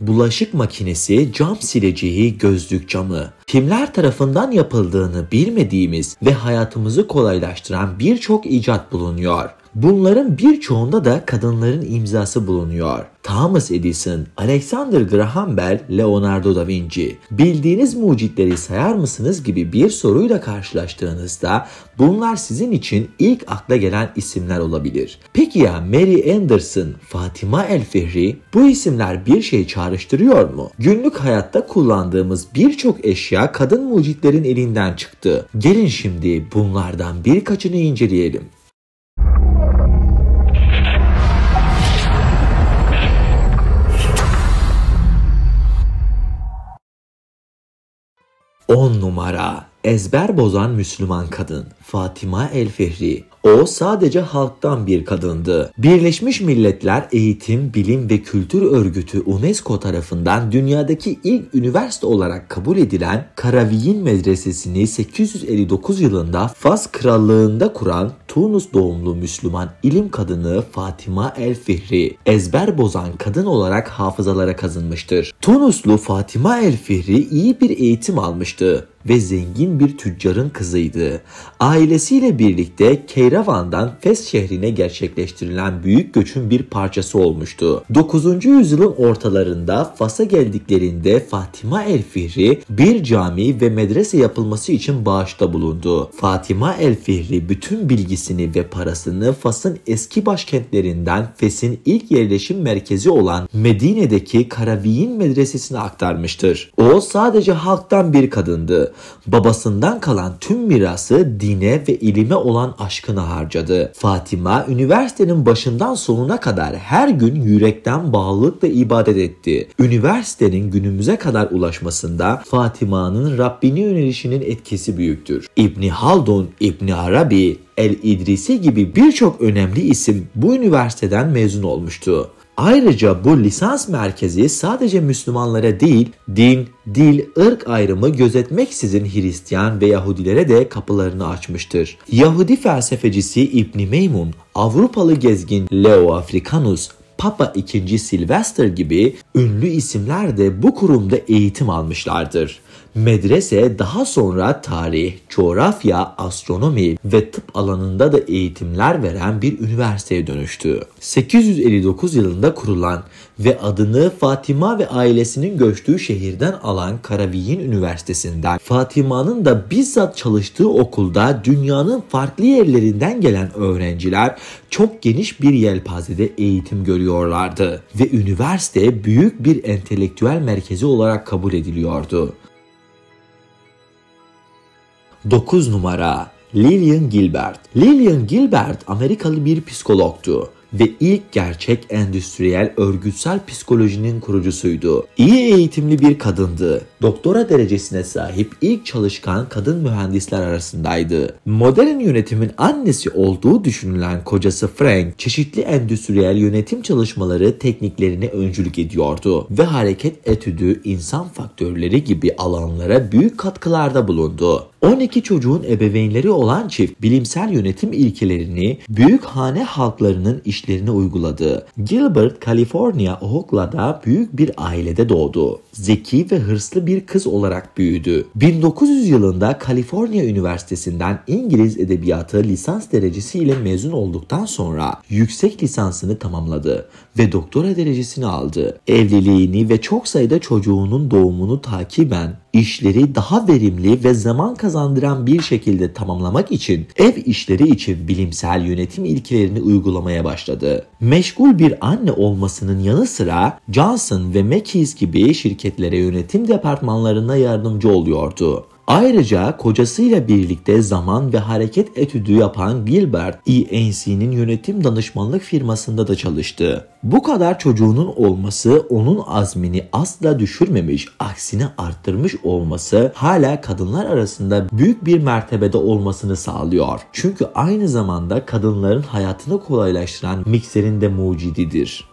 bulaşık makinesi, cam sileceği, gözlük camı. Kimler tarafından yapıldığını bilmediğimiz ve hayatımızı kolaylaştıran birçok icat bulunuyor. Bunların birçoğunda da kadınların imzası bulunuyor. Thomas Edison, Alexander Graham Bell, Leonardo da Vinci. Bildiğiniz mucitleri sayar mısınız gibi bir soruyla karşılaştığınızda bunlar sizin için ilk akla gelen isimler olabilir. Peki ya Mary Anderson, Fatima El-Fihri? Bu isimler bir şey çağrıştırıyor mu? Günlük hayatta kullandığımız birçok eşya kadın mucitlerin elinden çıktı. Gelin şimdi bunlardan birkaçını inceleyelim. 10 numara. Ezber bozan Müslüman kadın Fatima El-Fihri. O sadece halktan bir kadındı. Birleşmiş Milletler Eğitim, Bilim ve Kültür Örgütü UNESCO tarafından dünyadaki ilk üniversite olarak kabul edilen Karaviyin Medresesi'ni 859 yılında Fas Krallığı'nda kuran Tunus doğumlu Müslüman ilim kadını Fatima El-Fihri, ezber bozan kadın olarak hafızalara kazınmıştır. Tunuslu Fatima El-Fihri iyi bir eğitim almıştı ve zengin bir tüccarın kızıydı. Ailesiyle birlikte Keyravan'dan Fes şehrine gerçekleştirilen büyük göçün bir parçası olmuştu. 9. yüzyılın ortalarında Fas'a geldiklerinde Fatima El-Fihri bir cami ve medrese yapılması için bağışta bulundu. Fatima El-Fihri bütün bilgisini ve parasını Fas'ın eski başkentlerinden Fes'in ilk yerleşim merkezi olan Medine'deki Karaviyin Medresesi'ne aktarmıştır. O sadece halktan bir kadındı. Babasından kalan tüm mirası dine ve ilime olan aşkını harcadı. Fatima, üniversitenin başından sonuna kadar her gün yürekten bağlılıkla ibadet etti. Üniversitenin günümüze kadar ulaşmasında Fatima'nın Rabbine yönelişinin etkisi büyüktür. İbni Haldun, İbni Arabi, El-İdrisi gibi birçok önemli isim bu üniversiteden mezun olmuştu. Ayrıca bu lisans merkezi sadece Müslümanlara değil, din, dil, ırk ayrımı gözetmeksizin Hristiyan ve Yahudilere de kapılarını açmıştır. Yahudi felsefecisi İbn Meymun, Avrupalı gezgin Leo Africanus, Papa II. Sylvester gibi ünlü isimler de bu kurumda eğitim almışlardır. Medrese daha sonra tarih, coğrafya, astronomi ve tıp alanında da eğitimler veren bir üniversiteye dönüştü. 859 yılında kurulan ve adını Fatima ve ailesinin göçtüğü şehirden alan Karaviyin Üniversitesi'nden Fatima'nın da bizzat çalıştığı okulda dünyanın farklı yerlerinden gelen öğrenciler çok geniş bir yelpazede eğitim görüyorlardı ve üniversite büyük bir entelektüel merkezi olarak kabul ediliyordu. 9 numara. Lillian Gilbert. Lillian Gilbert Amerikalı bir psikologtu ve ilk gerçek endüstriyel örgütsel psikolojinin kurucusuydu. İyi eğitimli bir kadındı. Doktora derecesine sahip ilk çalışkan kadın mühendisler arasındaydı. Modern yönetimin annesi olduğu düşünülen kocası Frank, çeşitli endüstriyel yönetim çalışmaları tekniklerine öncülük ediyordu ve hareket etüdü, insan faktörleri gibi alanlara büyük katkılarda bulundu. 12 çocuğun ebeveynleri olan çift bilimsel yönetim ilkelerini büyük hane halklarının işlerine uyguladı. Gilbert, Kaliforniya, Oakla'da büyük bir ailede doğdu. Zeki ve hırslı bir kız olarak büyüdü. 1900 yılında Kaliforniya Üniversitesi'nden İngiliz Edebiyatı lisans derecesiyle mezun olduktan sonra yüksek lisansını tamamladı ve doktora derecesini aldı. Evliliğini ve çok sayıda çocuğunun doğumunu takiben işleri daha verimli ve zaman kazandıran bir şekilde tamamlamak için ev işleri için bilimsel yönetim ilkelerini uygulamaya başladı. Meşgul bir anne olmasının yanı sıra Johnson ve Macy's gibi şirketlere yönetim departmanlarına yardımcı oluyordu. Ayrıca kocasıyla birlikte zaman ve hareket etüdü yapan Gilbert, ENC'nin yönetim danışmanlık firmasında da çalıştı. Bu kadar çocuğunun olması onun azmini asla düşürmemiş, aksine arttırmış olması hala kadınlar arasında büyük bir mertebede olmasını sağlıyor. Çünkü aynı zamanda kadınların hayatını kolaylaştıran mikserin de mucididir.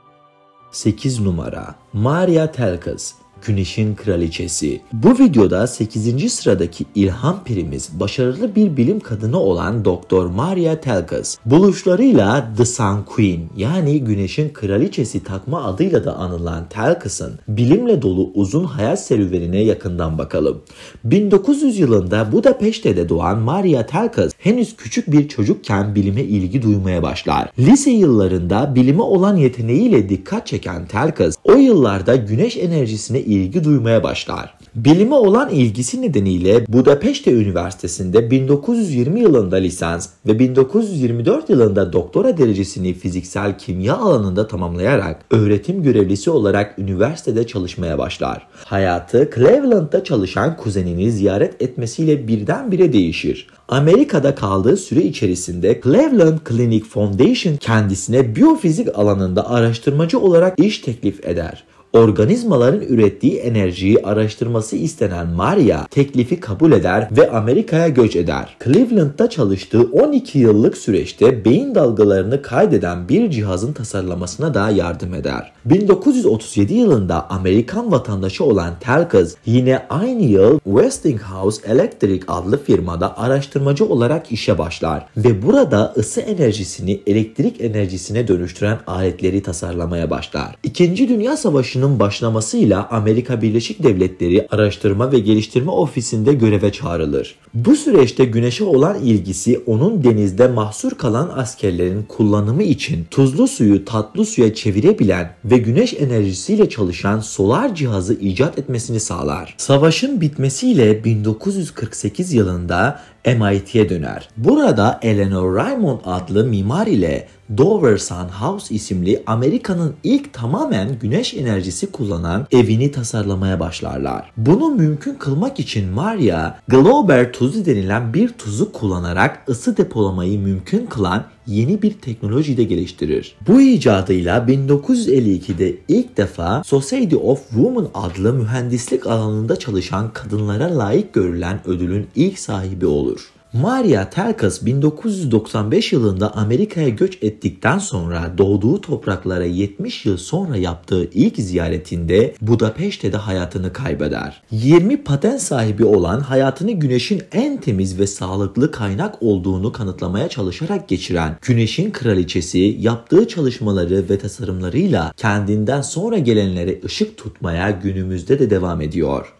8 numara. Maria Telkes. Güneşin Kraliçesi. Bu videoda 8. sıradaki ilham pirimiz başarılı bir bilim kadını olan Dr. Maria Telkes. Buluşlarıyla The Sun Queen yani Güneşin Kraliçesi takma adıyla da anılan Telkes'in bilimle dolu uzun hayat serüvenine yakından bakalım. 1900 yılında Budapeşte'de doğan Maria Telkes henüz küçük bir çocukken bilime ilgi duymaya başlar. Lise yıllarında bilime olan yeteneğiyle dikkat çeken Telkes o yıllarda güneş enerjisine ilgi duymaya başlar. Bilime olan ilgisi nedeniyle Budapeşte Üniversitesi'nde 1920 yılında lisans ve 1924 yılında doktora derecesini fiziksel kimya alanında tamamlayarak öğretim görevlisi olarak üniversitede çalışmaya başlar. Hayatı Cleveland'da çalışan kuzenini ziyaret etmesiyle birdenbire değişir. Amerika'da kaldığı süre içerisinde Cleveland Clinic Foundation kendisine biyofizik alanında araştırmacı olarak iş teklif eder. Organizmaların ürettiği enerjiyi araştırması istenen Maria teklifi kabul eder ve Amerika'ya göç eder. Cleveland'da çalıştığı 12 yıllık süreçte beyin dalgalarını kaydeden bir cihazın tasarlamasına da yardım eder. 1937 yılında Amerikan vatandaşı olan Telkes yine aynı yıl Westinghouse Electric adlı firmada araştırmacı olarak işe başlar ve burada ısı enerjisini elektrik enerjisine dönüştüren aletleri tasarlamaya başlar. İkinci Dünya Savaşı'nın başlamasıyla Amerika Birleşik Devletleri Araştırma ve Geliştirme Ofisi'nde göreve çağrılır. Bu süreçte güneşe olan ilgisi onun denizde mahsur kalan askerlerin kullanımı için tuzlu suyu tatlı suya çevirebilen ve güneş enerjisiyle çalışan solar cihazı icat etmesini sağlar. Savaşın bitmesiyle 1948 yılında MIT'ye döner. Burada Eleanor Raymond adlı mimar ile Dover Sun House isimli Amerika'nın ilk tamamen güneş enerjisi kullanan evini tasarlamaya başlarlar. Bunu mümkün kılmak için Maria, Glauber tuzu denilen bir tuzu kullanarak ısı depolamayı mümkün kılan yeni bir teknoloji de geliştirir. Bu icadıyla 1952'de ilk defa Society of Women adlı mühendislik alanında çalışan kadınlara layık görülen ödülün ilk sahibi olur. Maria Telkes 1995 yılında Amerika'ya göç ettikten sonra doğduğu topraklara 70 yıl sonra yaptığı ilk ziyaretinde Budapeşte'de hayatını kaybeder. 20 patent sahibi olan hayatını güneşin en temiz ve sağlıklı kaynak olduğunu kanıtlamaya çalışarak geçiren Güneşin Kraliçesi yaptığı çalışmaları ve tasarımlarıyla kendinden sonra gelenlere ışık tutmaya günümüzde de devam ediyor.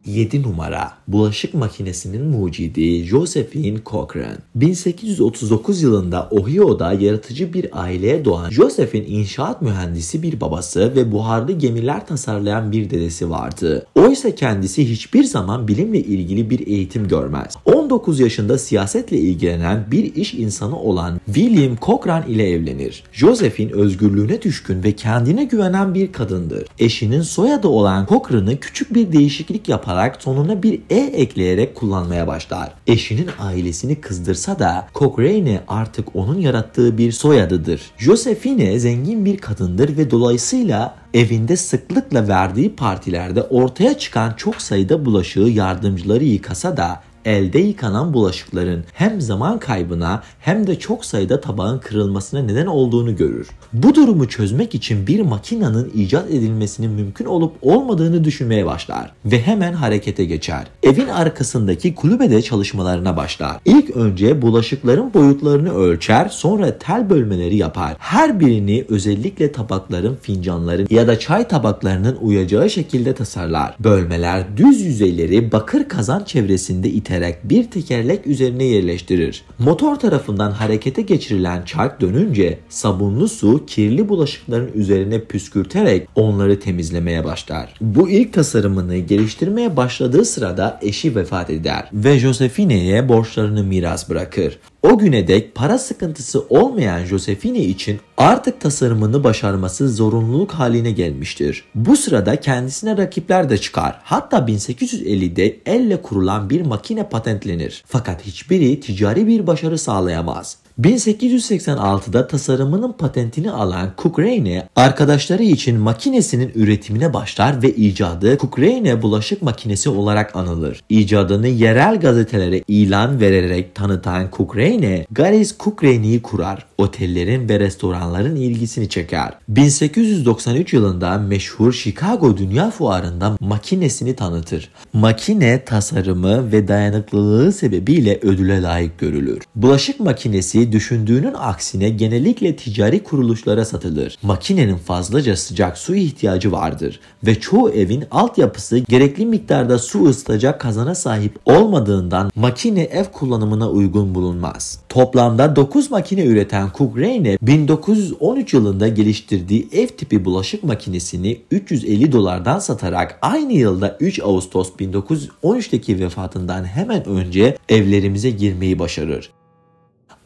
7 numara bulaşık makinesinin mucidi Josephine Cochrane. 1839 yılında Ohio'da yaratıcı bir aileye doğan Josephine inşaat mühendisi bir babası ve buharlı gemiler tasarlayan bir dedesi vardı. Oysa kendisi hiçbir zaman bilimle ilgili bir eğitim görmez. 19 yaşında siyasetle ilgilenen bir iş insanı olan William Cochrane ile evlenir. Josephine özgürlüğüne düşkün ve kendine güvenen bir kadındır. Eşinin soyadı olan Cochrane'ı küçük bir değişiklik yaparak sonuna bir E ekleyerek kullanmaya başlar. Eşinin ailesini kızdırsa da Cochrane artık onun yarattığı bir soyadıdır. Josephine zengin bir kadındır ve dolayısıyla evinde sıklıkla verdiği partilerde ortaya çıkan çok sayıda bulaşığı yardımcıları yıkasa da elde yıkanan bulaşıkların hem zaman kaybına hem de çok sayıda tabağın kırılmasına neden olduğunu görür. Bu durumu çözmek için bir makinenin icat edilmesinin mümkün olup olmadığını düşünmeye başlar ve hemen harekete geçer. Evin arkasındaki kulübede çalışmalarına başlar. İlk önce bulaşıkların boyutlarını ölçer, sonra tel bölmeleri yapar. Her birini özellikle tabakların, fincanların ya da çay tabaklarının uyacağı şekilde tasarlar. Bölmeler düz yüzeyleri bakır kazan çevresinde iterek bir tekerlek üzerine yerleştirir. Motor tarafından harekete geçirilen çark dönünce sabunlu su kirli bulaşıkların üzerine püskürterek onları temizlemeye başlar. Bu ilk tasarımını geliştirmeye başladığı sırada eşi vefat eder ve Josephine'ye borçlarını miras bırakır. O güne dek para sıkıntısı olmayan Josephine için artık tasarımını başarması zorunluluk haline gelmiştir. Bu sırada kendisine rakipler de çıkar. Hatta 1850'de elle kurulan bir makine patentlenir. Fakat hiçbiri ticari bir başarı sağlayamaz. 1886'da tasarımının patentini alan Cochrane, arkadaşları için makinesinin üretimine başlar ve icadı Cochrane bulaşık makinesi olarak anılır. İcadını yerel gazetelere ilan vererek tanıtan Cochrane, Gary's Cochrane'i kurar. Otellerin ve restoranların ilgisini çeker. 1893 yılında meşhur Chicago Dünya Fuarı'nda makinesini tanıtır. Makine tasarımı ve dayanıklılığı sebebiyle ödüle layık görülür. Bulaşık makinesi düşündüğünün aksine genellikle ticari kuruluşlara satılır. Makinenin fazlaca sıcak su ihtiyacı vardır ve çoğu evin altyapısı gerekli miktarda su ısıtacak kazana sahip olmadığından makine ev kullanımına uygun bulunmaz. Toplamda 9 makine üreten Cochrane 1913 yılında geliştirdiği ev tipi bulaşık makinesini $350'dan satarak aynı yılda 3 Ağustos 1913'teki vefatından hemen önce evlerimize girmeyi başarır.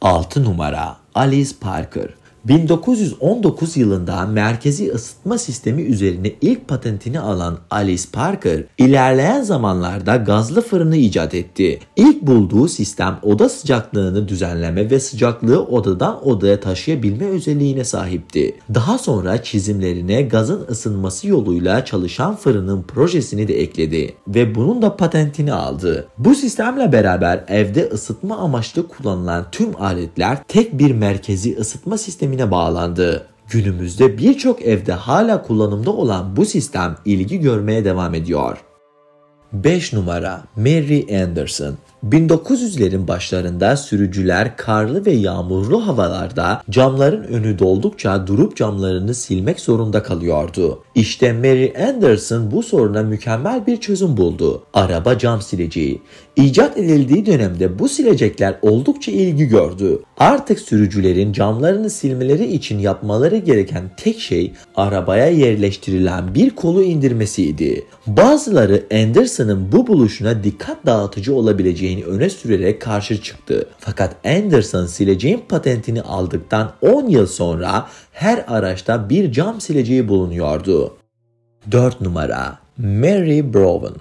6 numara Alice Parker. 1919 yılında merkezi ısıtma sistemi üzerine ilk patentini alan Alice Parker, ilerleyen zamanlarda gazlı fırını icat etti. İlk bulduğu sistem oda sıcaklığını düzenleme ve sıcaklığı odadan odaya taşıyabilme özelliğine sahipti. Daha sonra çizimlerine gazın ısınması yoluyla çalışan fırının projesini de ekledi ve bunun da patentini aldı. Bu sistemle beraber evde ısıtma amaçlı kullanılan tüm aletler tek bir merkezi ısıtma sistemine bağlandı. Günümüzde birçok evde hala kullanımda olan bu sistem ilgi görmeye devam ediyor. 5 numara Mary Anderson. 1900'lerin başlarında sürücüler karlı ve yağmurlu havalarda camların önü doldukça durup camlarını silmek zorunda kalıyordu. İşte Mary Anderson bu soruna mükemmel bir çözüm buldu. Araba cam sileceği. İcat edildiği dönemde bu silecekler oldukça ilgi gördü. Artık sürücülerin camlarını silmeleri için yapmaları gereken tek şey arabaya yerleştirilen bir kolu indirmesiydi. Bazıları Anderson'ın bu buluşuna dikkat dağıtıcı olabileceğini öne sürerek karşı çıktı. Fakat Anderson sileceğin patentini aldıktan 10 yıl sonra her araçta bir cam sileceği bulunuyordu. 4 numara Mary Brown.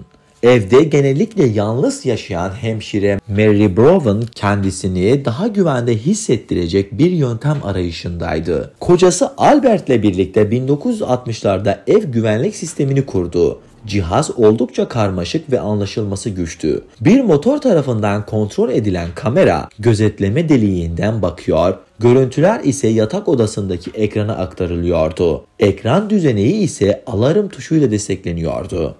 Evde genellikle yalnız yaşayan hemşire Mary Brown kendisini daha güvende hissettirecek bir yöntem arayışındaydı. Kocası Albert'le birlikte 1960'larda ev güvenlik sistemini kurdu. Cihaz oldukça karmaşık ve anlaşılması güçtü. Bir motor tarafından kontrol edilen kamera gözetleme deliğinden bakıyor, görüntüler ise yatak odasındaki ekrana aktarılıyordu. Ekran düzeneği ise alarm tuşuyla destekleniyordu.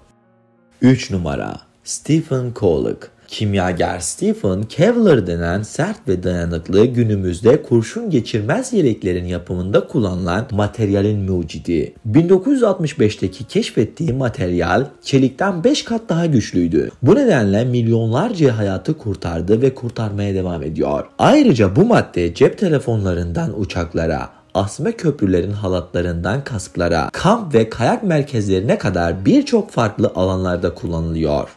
3 numara Stephen Kollek. Kimyager Stephen Kevlar denen sert ve dayanıklı, günümüzde kurşun geçirmez yeleklerin yapımında kullanılan materyalin mucidi. 1965'teki keşfettiği materyal çelikten 5 kat daha güçlüydü. Bu nedenle milyonlarca hayatı kurtardı ve kurtarmaya devam ediyor. Ayrıca bu madde cep telefonlarından uçaklara, asma köprülerin halatlarından kasklara, kamp ve kayak merkezlerine kadar birçok farklı alanlarda kullanılıyor.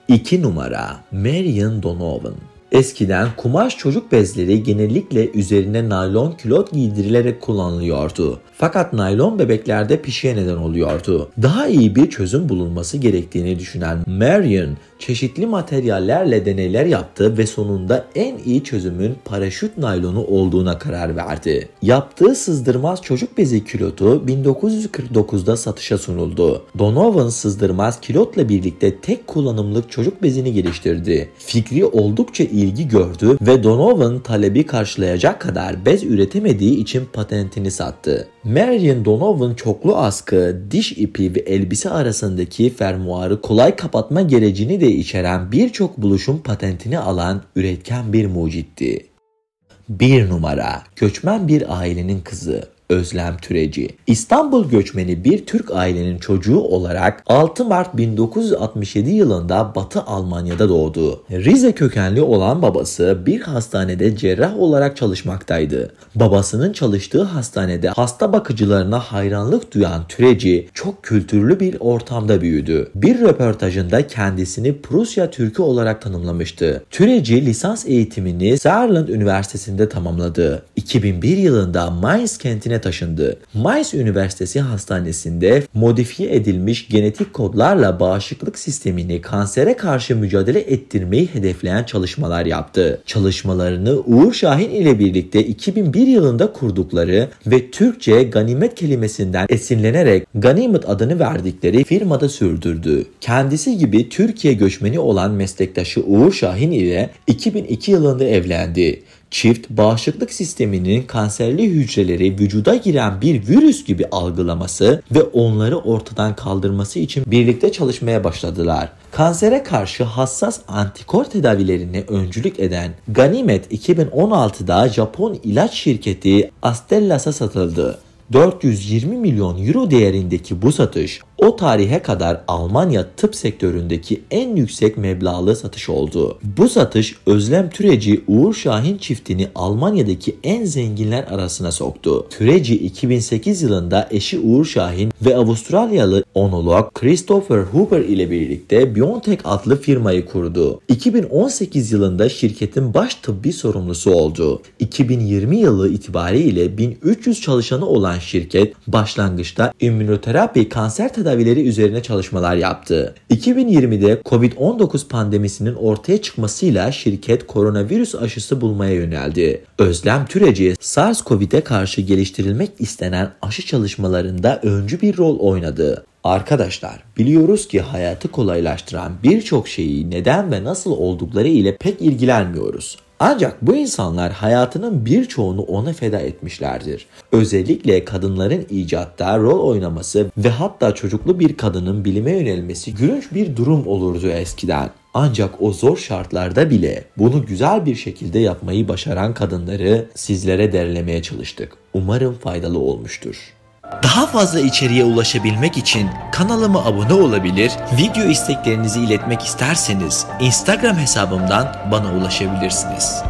2 numara Marion Donovan. Eskiden kumaş çocuk bezleri genellikle üzerine naylon külot giydirilerek kullanılıyordu. Fakat naylon bebeklerde pişiye neden oluyordu. Daha iyi bir çözüm bulunması gerektiğini düşünen Marion, çeşitli materyallerle deneyler yaptı ve sonunda en iyi çözümün paraşüt naylonu olduğuna karar verdi. Yaptığı sızdırmaz çocuk bezi kilotu 1949'da satışa sunuldu. Donovan sızdırmaz kilotla birlikte tek kullanımlık çocuk bezini geliştirdi. Fikri oldukça ilgi gördü ve Donovan talebi karşılayacak kadar bez üretemediği için patentini sattı. Marion Donovan çoklu askı, diş ipi ve elbise arasındaki fermuarı kolay kapatma gerecini de içeren birçok buluşun patentini alan üretken bir mucitti. 1 numara Göçmen bir ailenin kızı Özlem Türeci. İstanbul göçmeni bir Türk ailenin çocuğu olarak 6 Mart 1967 yılında Batı Almanya'da doğdu. Rize kökenli olan babası bir hastanede cerrah olarak çalışmaktaydı. Babasının çalıştığı hastanede hasta bakıcılarına hayranlık duyan Türeci çok kültürlü bir ortamda büyüdü. Bir röportajında kendisini Prusya Türk'ü olarak tanımlamıştı. Türeci lisans eğitimini Saarland Üniversitesi'nde tamamladı. 2001 yılında Mainz kentine Üniversitesi'ne taşındı. Mainz Üniversitesi Hastanesi'nde modifiye edilmiş genetik kodlarla bağışıklık sistemini kansere karşı mücadele ettirmeyi hedefleyen çalışmalar yaptı. Çalışmalarını Uğur Şahin ile birlikte 2001 yılında kurdukları ve Türkçe ganimet kelimesinden esinlenerek Ganimet adını verdikleri firmada sürdürdü. Kendisi gibi Türkiye göçmeni olan meslektaşı Uğur Şahin ile 2002 yılında evlendi. Çift, bağışıklık sisteminin kanserli hücreleri vücuda giren bir virüs gibi algılaması ve onları ortadan kaldırması için birlikte çalışmaya başladılar. Kansere karşı hassas antikor tedavilerine öncülük eden Ganimet 2016'da Japon ilaç şirketi Astellas'a satıldı. 420 milyon euro değerindeki bu satış o tarihe kadar Almanya tıp sektöründeki en yüksek meblağlı satış oldu. Bu satış Özlem Türeci Uğur Şahin çiftini Almanya'daki en zenginler arasına soktu. Türeci 2008 yılında eşi Uğur Şahin ve Avustralyalı onolog Christopher Huber ile birlikte BioNTech adlı firmayı kurdu. 2018 yılında şirketin baş tıbbi sorumlusu oldu. 2020 yılı itibariyle 1300 çalışanı olan şirket başlangıçta immünoterapi kanser tedavileri üzerine çalışmalar yaptı. 2020'de Covid-19 pandemisinin ortaya çıkmasıyla şirket koronavirüs aşısı bulmaya yöneldi. Özlem Türeci, SARS-CoV'e karşı geliştirilmek istenen aşı çalışmalarında öncü bir rol oynadı. Arkadaşlar, biliyoruz ki hayatı kolaylaştıran birçok şeyi neden ve nasıl oldukları ile pek ilgilenmiyoruz. Ancak bu insanlar hayatının birçoğunu ona feda etmişlerdir. Özellikle kadınların icatta rol oynaması ve hatta çocuklu bir kadının bilime yönelmesi gülünç bir durum olurdu eskiden. Ancak o zor şartlarda bile bunu güzel bir şekilde yapmayı başaran kadınları sizlere derlemeye çalıştık. Umarım faydalı olmuştur. Daha fazla içeriğe ulaşabilmek için kanalıma abone olabilir, video isteklerinizi iletmek isterseniz Instagram hesabımdan bana ulaşabilirsiniz.